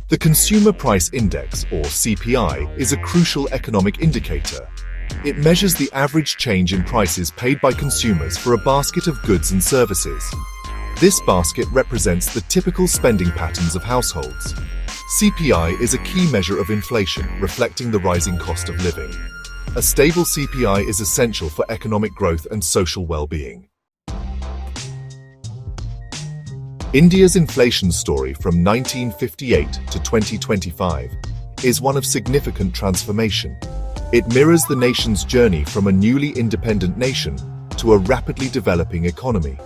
The Consumer Price Index, or CPI, is a crucial economic indicator. It measures the average change in prices paid by consumers for a basket of goods and services. This basket represents the typical spending patterns of households. CPI is a key measure of inflation, reflecting the rising cost of living. A stable CPI is essential for economic growth and social well-being. India's inflation story from 1958 to 2025 is one of significant transformation. It mirrors the nation's journey from a newly independent nation to a rapidly developing economy.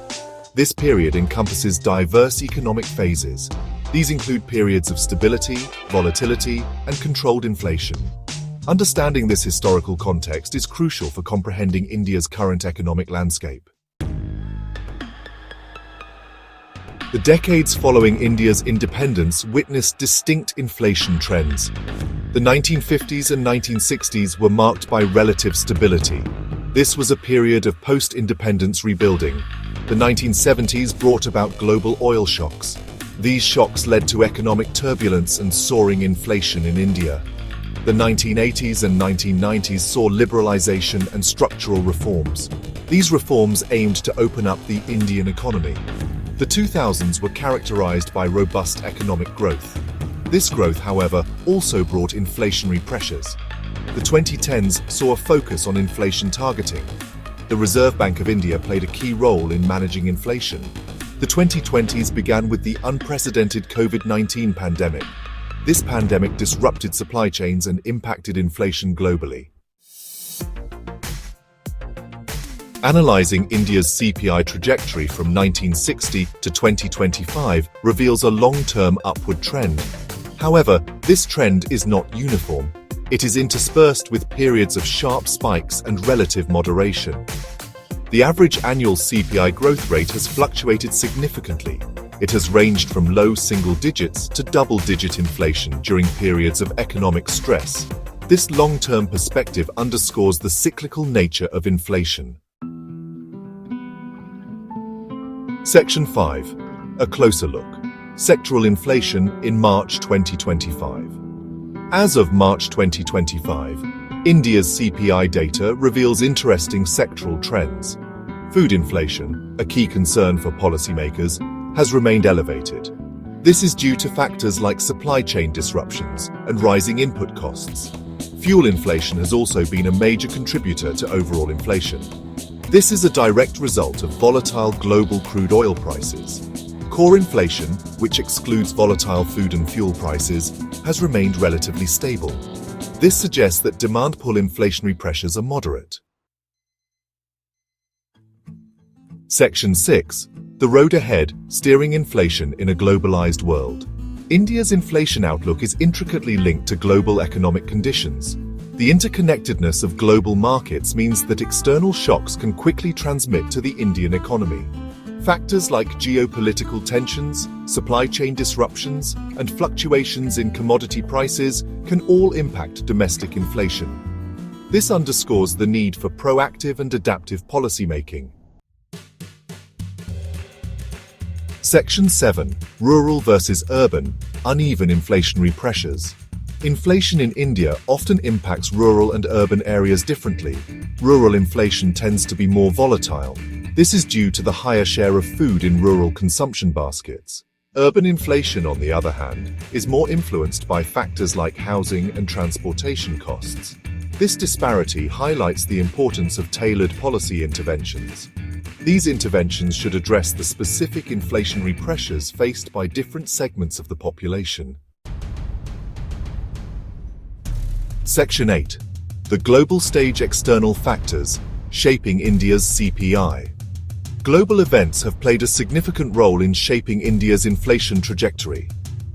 This period encompasses diverse economic phases. These include periods of stability, volatility, and controlled inflation. Understanding this historical context is crucial for comprehending India's current economic landscape. The decades following India's independence witnessed distinct inflation trends. The 1950s and 1960s were marked by relative stability. This was a period of post-independence rebuilding. The 1970s brought about global oil shocks. These shocks led to economic turbulence and soaring inflation in India. The 1980s and 1990s saw liberalization and structural reforms. These reforms aimed to open up the Indian economy. The 2000s were characterized by robust economic growth. This growth, however, also brought inflationary pressures. The 2010s saw a focus on inflation targeting. The Reserve Bank of India played a key role in managing inflation. The 2020s began with the unprecedented COVID-19 pandemic. This pandemic disrupted supply chains and impacted inflation globally. Analyzing India's CPI trajectory from 1960 to 2025 reveals a long-term upward trend. However, this trend is not uniform. It is interspersed with periods of sharp spikes and relative moderation. The average annual CPI growth rate has fluctuated significantly. It has ranged from low single digits to double-digit inflation during periods of economic stress. This long-term perspective underscores the cyclical nature of inflation. Section 5. A closer look. Sectoral inflation in March 2025. As of March 2025, India's CPI data reveals interesting sectoral trends. Food inflation, a key concern for policymakers, has remained elevated. This is due to factors like supply chain disruptions and rising input costs. Fuel inflation has also been a major contributor to overall inflation. This is a direct result of volatile global crude oil prices. Core inflation, which excludes volatile food and fuel prices, has remained relatively stable. This suggests that demand-pull inflationary pressures are moderate. Section 6. The road ahead, steering inflation in a globalized world. India's inflation outlook is intricately linked to global economic conditions. The interconnectedness of global markets means that external shocks can quickly transmit to the Indian economy. Factors like geopolitical tensions, supply chain disruptions, and fluctuations in commodity prices can all impact domestic inflation. This underscores the need for proactive and adaptive policymaking. Section 7. Rural versus urban, uneven inflationary pressures. Inflation in India often impacts rural and urban areas differently. Rural inflation tends to be more volatile. This is due to the higher share of food in rural consumption baskets. Urban inflation, on the other hand, is more influenced by factors like housing and transportation costs. This disparity highlights the importance of tailored policy interventions. These interventions should address the specific inflationary pressures faced by different segments of the population. Section 8. The global stage external factors shaping India's CPI. Global events have played a significant role in shaping India's inflation trajectory.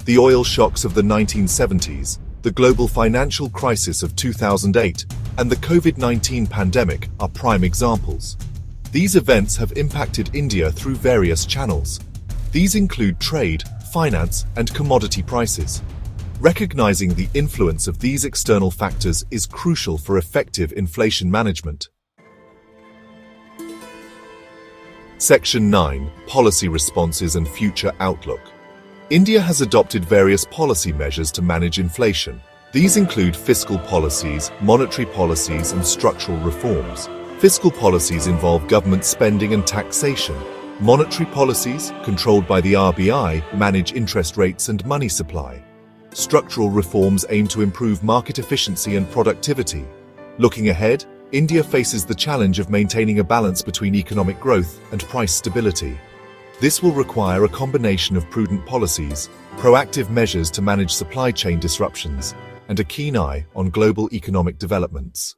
The oil shocks of the 1970s, the global financial crisis of 2008, and the COVID-19 pandemic are prime examples. These events have impacted India through various channels. These include trade, finance, and commodity prices. Recognizing the influence of these external factors is crucial for effective inflation management. Section 9. Policy responses and future outlook. India has adopted various policy measures to manage inflation. These include fiscal policies, monetary policies, and structural reforms. Fiscal policies involve government spending and taxation. Monetary policies, controlled by the RBI, manage interest rates and money supply. Structural reforms aim to improve market efficiency and productivity. Looking ahead, India faces the challenge of maintaining a balance between economic growth and price stability. This will require a combination of prudent policies, proactive measures to manage supply chain disruptions, and a keen eye on global economic developments.